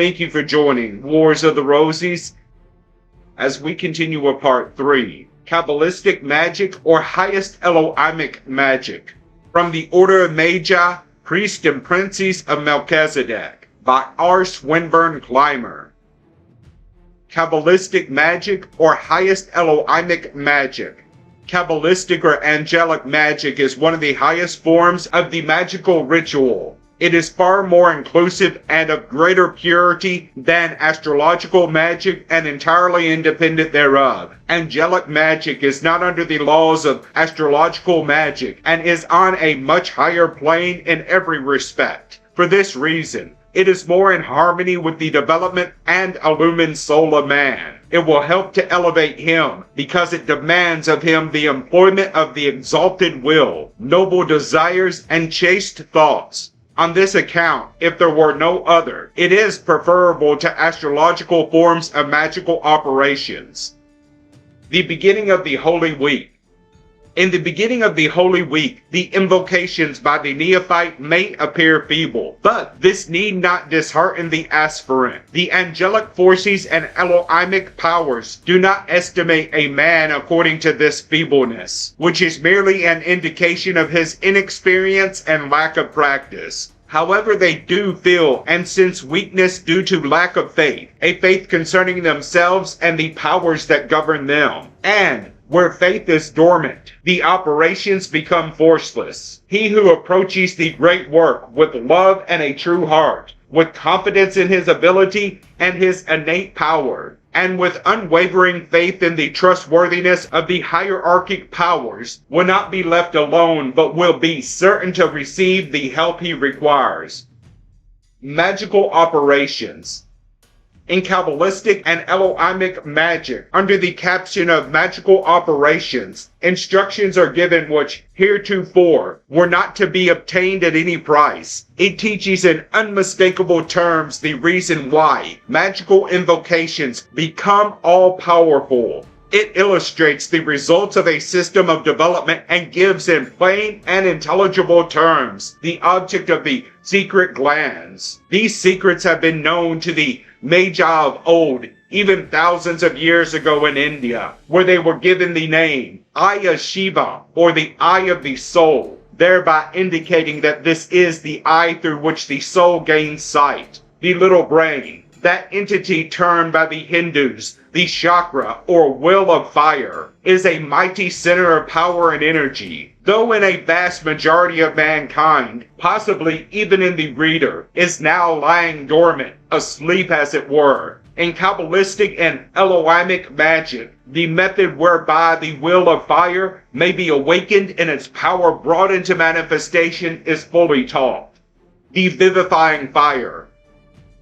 Thank you for joining Wars of the Rosies as we continue with part 3, Kabbalistic Magic or Highest Eloimic Magic, from the Order of Magi, Priests and Princes of Melchizadek, by R. Swinburne Clymer. Kabbalistic Magic or Highest Eloimic Magic. Kabbalistic or Angelic Magic is one of the highest forms of the magical ritual. It is far more inclusive and of greater purity than Astrological Magic and entirely independent thereof. Angelic Magic is not under the laws of Astrological Magic and is on a much higher plane in every respect. For this reason, it is more in harmony with the development and illumined soul of man. It will help to elevate him because it demands of him the employment of the exalted will, noble desires, and chaste thoughts. On this account, if there were no other, it is preferable to astrological forms of magical operations. The beginning of the Holy Week. In the beginning of the Holy Week, the invocations by the neophyte may appear feeble, but this need not dishearten the aspirant. The angelic forces and Elohimic powers do not estimate a man according to this feebleness, which is merely an indication of his inexperience and lack of practice. However, they do feel and sense weakness due to lack of faith, a faith concerning themselves and the powers that govern them. And where faith is dormant, the operations become forceless. He who approaches the great work with love and a true heart, with confidence in his ability and his innate power, and with unwavering faith in the trustworthiness of the hierarchic powers, will not be left alone but will be certain to receive the help he requires. Magical operations. In Kabbalistic and Elohimic Magic, under the caption of Magical Operations, instructions are given which, heretofore, were not to be obtained at any price. It teaches in unmistakable terms the reason why magical invocations become all-powerful. It illustrates the results of a system of development and gives in plain and intelligible terms the object of the secret glands. These secrets have been known to the Magi of old, even thousands of years ago in India, where they were given the name Eye of Shiva, or the Eye of the Soul, thereby indicating that this is the eye through which the soul gains sight. The little brain, that entity termed by the Hindus the chakra or will of fire, is a mighty center of power and energy, though in a vast majority of mankind, possibly even in the reader, is now lying dormant, asleep as it were. In Kabbalistic and Elohimic magic, the method whereby the will of fire may be awakened and its power brought into manifestation is fully taught. The vivifying fire.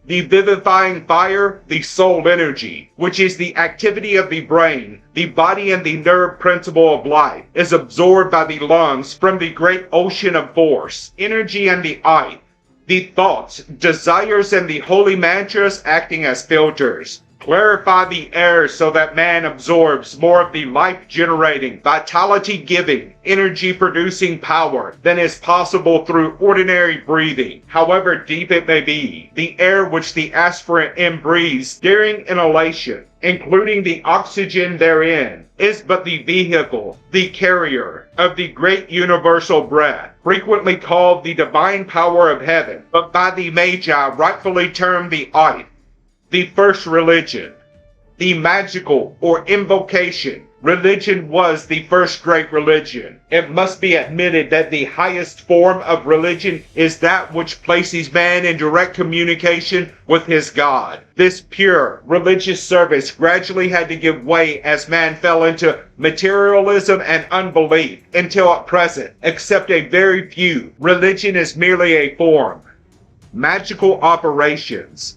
The vivifying fire, the soul energy, which is the activity of the brain, the body and the nerve principle of life, is absorbed by the lungs from the great ocean of force, energy and the eye, the thoughts, desires and the holy mantras acting as filters. Clarify the air so that man absorbs more of the life-generating, vitality-giving, energy-producing power than is possible through ordinary breathing, however deep it may be. The air which the aspirant inbreathes during inhalation, including the oxygen therein, is but the vehicle, the carrier, of the great universal breath, frequently called the divine power of heaven, but by the Magi rightfully termed the Eye. The first religion. The magical or invocation religion was the first great religion. It must be admitted that the highest form of religion is that which places man in direct communication with his God. This pure religious service gradually had to give way as man fell into materialism and unbelief, until at present, except a very few, religion is merely a form. Magical operations.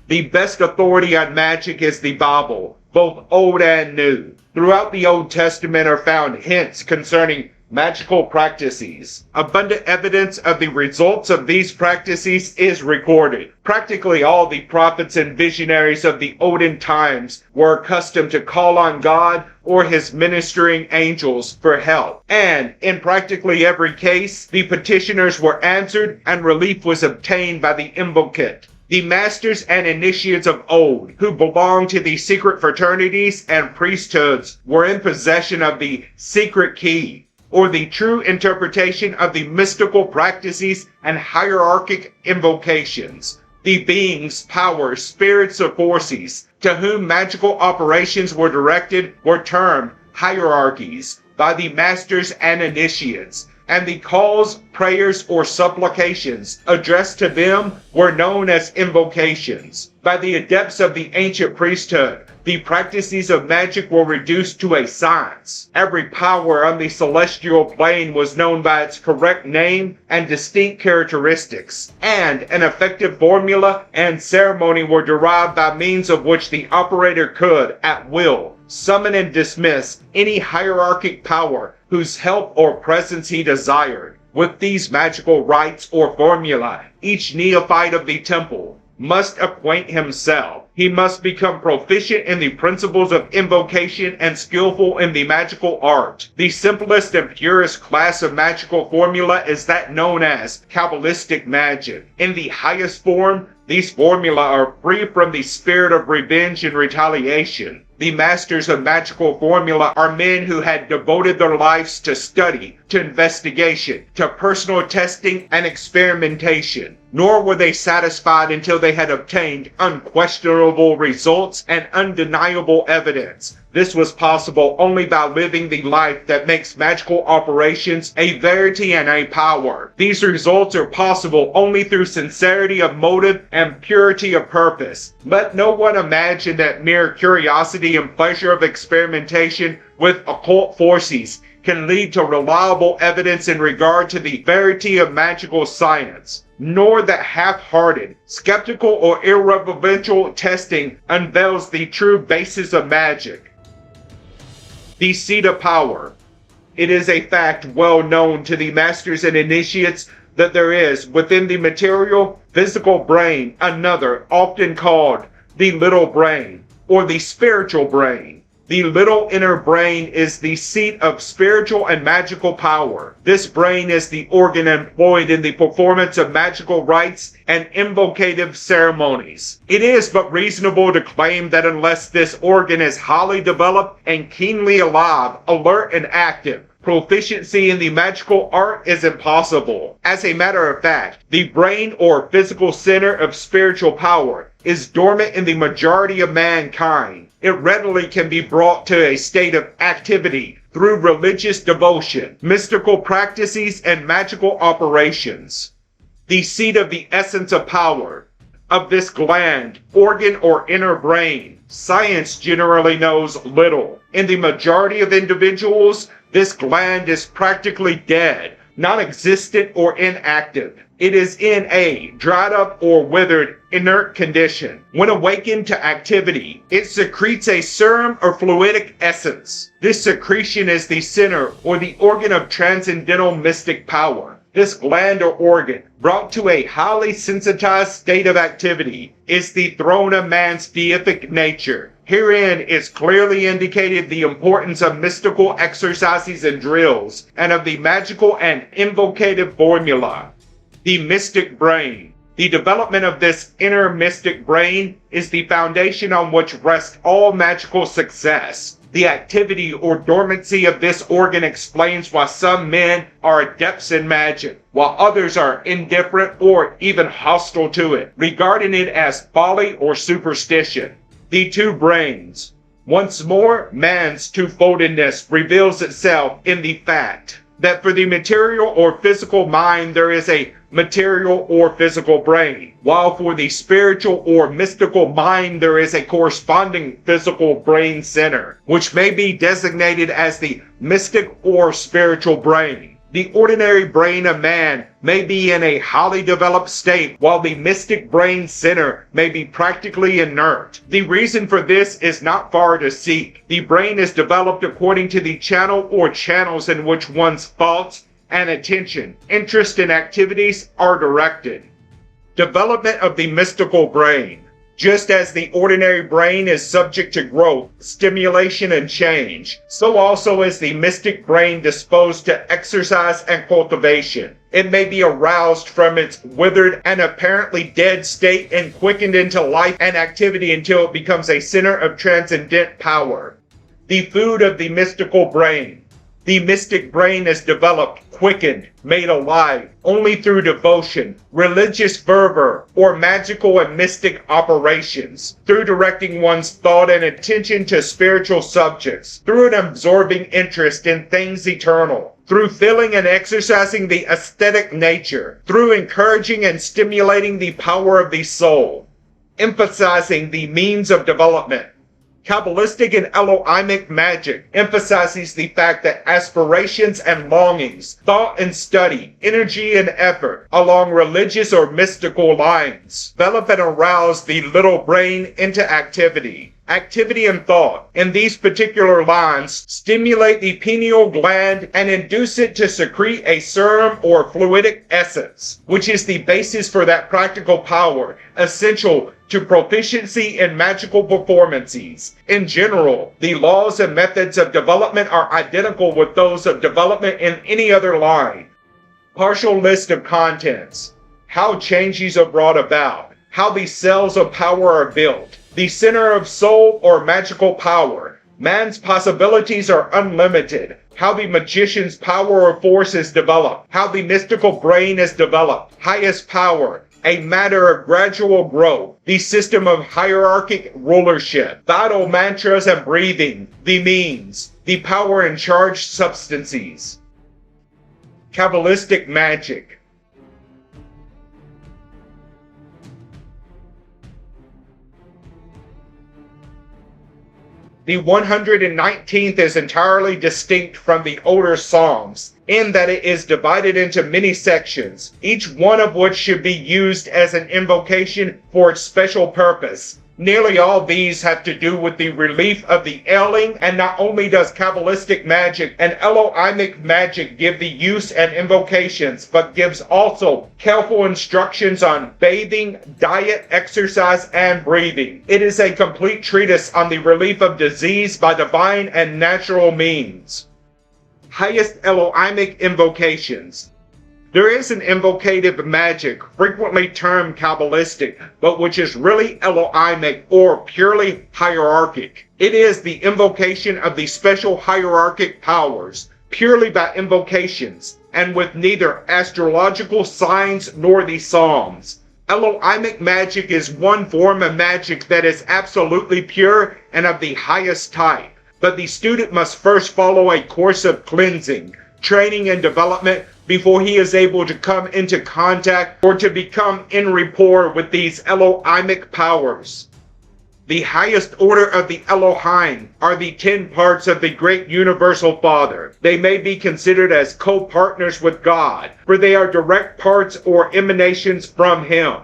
The best authority on magic is the Bible, both Old and New. Throughout the Old Testament are found hints concerning magical practices. Abundant evidence of the results of these practices is recorded. Practically all the prophets and visionaries of the olden times were accustomed to call on God or his ministering angels for help. And in practically every case, the petitioners were answered and relief was obtained by the invocant. The masters and initiates of old, who belonged to the secret fraternities and priesthoods, were in possession of the secret key, or the true interpretation of the mystical practices and hierarchic invocations. The beings, powers, spirits, or forces to whom magical operations were directed were termed hierarchies by the masters and initiates, and the calls, prayers, or supplications addressed to them were known as invocations. By the adepts of the ancient priesthood, the practices of magic were reduced to a science. Every power on the celestial plane was known by its correct name and distinct characteristics, and an effective formula and ceremony were derived by means of which the operator could, at will, summon and dismiss any hierarchic power whose help or presence he desired. With these magical rites or formulae, each neophyte of the temple must acquaint himself. He must become proficient in the principles of invocation and skillful in the magical art. The simplest and purest class of magical formula is that known as Kabbalistic Magic. In the highest form, these formulae are free from the spirit of revenge and retaliation. The masters of magical formula are men who had devoted their lives to study, to investigation, to personal testing and experimentation. Nor were they satisfied until they had obtained unquestionable results and undeniable evidence. This was possible only by living the life that makes magical operations a verity and a power. These results are possible only through sincerity of motive and purity of purpose. Let no one imagine that mere curiosity and pleasure of experimentation with occult forces can lead to reliable evidence in regard to the verity of magical science, nor that half-hearted, skeptical, or irreverential testing unveils the true basis of magic. The seat of power. It is a fact well known to the masters and initiates that there is, within the material, physical brain, another, often called the little brain, or the spiritual brain. The little inner brain is the seat of spiritual and magical power. This brain is the organ employed in the performance of magical rites and invocative ceremonies. It is but reasonable to claim that unless this organ is highly developed and keenly alive, alert and active, proficiency in the magical art is impossible. As a matter of fact, the brain or physical center of spiritual power is dormant in the majority of mankind. It readily can be brought to a state of activity through religious devotion, mystical practices, and magical operations. The seat of the essence of power. Of this gland, organ, or inner brain, science generally knows little. In the majority of individuals, this gland is practically dead, non-existent, or inactive. It is in a dried up or withered, inert condition. When awakened to activity, it secretes a serum or fluidic essence. This secretion is the center or the organ of transcendental mystic power. This gland or organ, brought to a highly sensitized state of activity, is the throne of man's deific nature. Herein is clearly indicated the importance of mystical exercises and drills, and of the magical and invocative formula. The mystic brain. The development of this inner mystic brain is the foundation on which rests all magical success. The activity or dormancy of this organ explains why some men are adepts in magic, while others are indifferent or even hostile to it, regarding it as folly or superstition. The two brains. Once more, man's two-foldedness reveals itself in the fact that for the material or physical mind there is a material or physical brain, while for the spiritual or mystical mind there is a corresponding physical brain center, which may be designated as the mystic or spiritual brain. The ordinary brain of man may be in a highly developed state, while the mystic brain center may be practically inert. The reason for this is not far to seek. The brain is developed according to the channel or channels in which one's thoughts and attention, interest, and activities are directed. Development of the mystical brain. Just as the ordinary brain is subject to growth, stimulation, and change, so also is the mystic brain disposed to exercise and cultivation. It may be aroused from its withered and apparently dead state and quickened into life and activity until it becomes a center of transcendent power. The food of the mystical brain. The mystic brain is developed, quickened, made alive, only through devotion, religious fervor, or magical and mystic operations, through directing one's thought and attention to spiritual subjects, through an absorbing interest in things eternal, through filling and exercising the aesthetic nature, through encouraging and stimulating the power of the soul, emphasizing the means of development. Kabbalistic and Elohimic magic emphasizes the fact that aspirations and longings, thought and study, energy and effort along religious or mystical lines develop and arouse the little brain into activity. Activity and thought in these particular lines stimulate the pineal gland and induce it to secrete a serum or fluidic essence, which is the basis for that practical power essential to proficiency in magical performances. In general, the laws and methods of development are identical with those of development in any other line. Partial list of contents. How changes are brought about. How the cells of power are built. The center of soul or magical power. Man's possibilities are unlimited. How the magician's power or force is developed. How the mystical brain is developed. Highest power. A matter of gradual growth. The system of hierarchic rulership. Vital mantras and breathing. The means. The power and charged substances. Kabbalistic Magic. The 119th is entirely distinct from the older Psalms, in that it is divided into many sections, each one of which should be used as an invocation for its special purpose. Nearly all these have to do with the relief of the ailing, and not only does Kabbalistic magic and Elohimic magic give the use and invocations, but gives also careful instructions on bathing, diet, exercise, and breathing. It is a complete treatise on the relief of disease by divine and natural means. Highest Eloimic invocations. There is an invocative magic, frequently termed Kabbalistic, but which is really Elohimic or purely hierarchic. It is the invocation of the special hierarchic powers, purely by invocations, and with neither astrological signs nor the Psalms. Elohimic magic is one form of magic that is absolutely pure and of the highest type, but the student must first follow a course of cleansing, training, and development before he is able to come into contact or to become in rapport with these Elohimic powers. The highest order of the Elohim are the 10 parts of the great universal Father. They may be considered as co-partners with God, for they are direct parts or emanations from Him.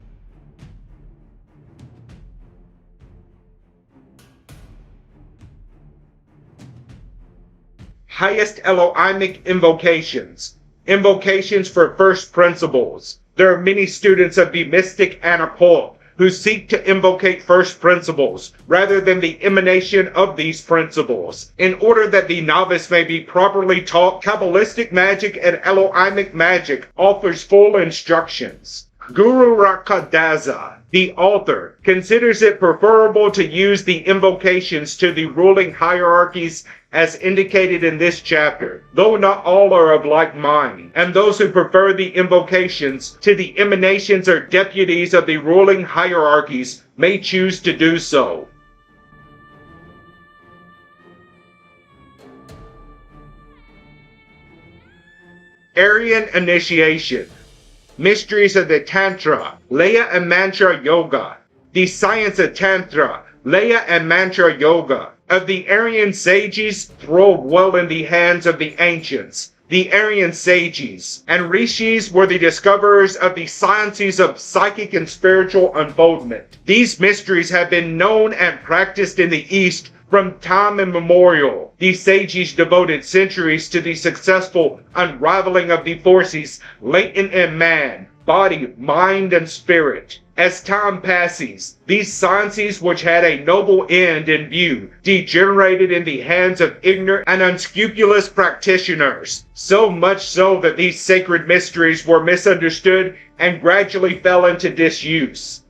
Highest Elohimic invocations. Invocations for first principles. There are many students of the mystic and occult who seek to invocate first principles rather than the emanation of these principles. In order that the novice may be properly taught, Kabbalistic magic and Elohimic magic offers full instructions. Guru Rakadaza, the author, considers it preferable to use the invocations to the ruling hierarchies as indicated in this chapter, though not all are of like mind, and those who prefer the invocations to the emanations or deputies of the ruling hierarchies may choose to do so. Aryan initiation. Mysteries of the Tantra, Laya and Mantra Yoga. The science of Tantra, Laya and Mantra Yoga, of the Aryan sages throve well in the hands of the ancients. The Aryan sages and rishis were the discoverers of the sciences of psychic and spiritual unfoldment. These mysteries have been known and practiced in the East From time immemorial, these sages devoted centuries to the successful unraveling of the forces latent in man, body, mind, and spirit. As time passes, these sciences which had a noble end in view degenerated in the hands of ignorant and unscrupulous practitioners, so much so that these sacred mysteries were misunderstood and gradually fell into disuse.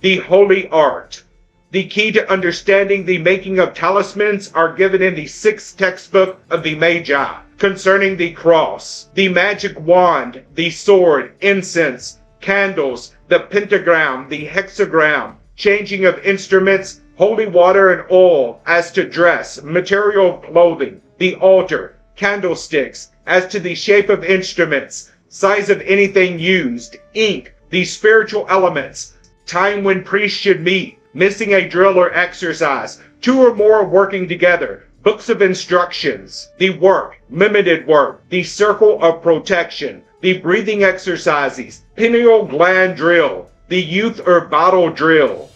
The Holy Art. The key to understanding the making of talismans are given in the 6th textbook of the Magi, concerning the cross, the magic wand, the sword, incense, candles, the pentagram, the hexagram, changing of instruments, holy water and oil as to dress, material of clothing, the altar, candlesticks, as to the shape of instruments, size of anything used, ink, the spiritual elements, time when priests should meet, missing a drill or exercise, 2 or more working together, books of instructions, the work, limited work, the circle of protection, the breathing exercises, pineal gland drill, the youth or vital drill.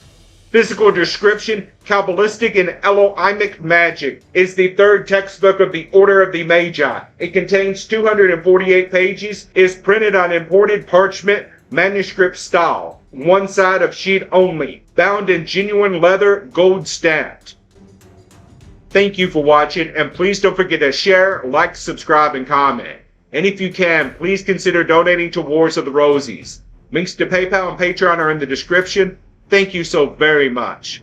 Physical description, Kabbalistic and Eloimic Magic is the 3rd textbook of the Order of the Magi. It contains 248 pages, is printed on imported parchment, manuscript style, one side of sheet only, bound in genuine leather, gold stamped. Thank you for watching, and please don't forget to share, like, subscribe, and comment. And if you can, please consider donating to Wars of the Rosies. Links to PayPal and Patreon are in the description. Thank you so very much.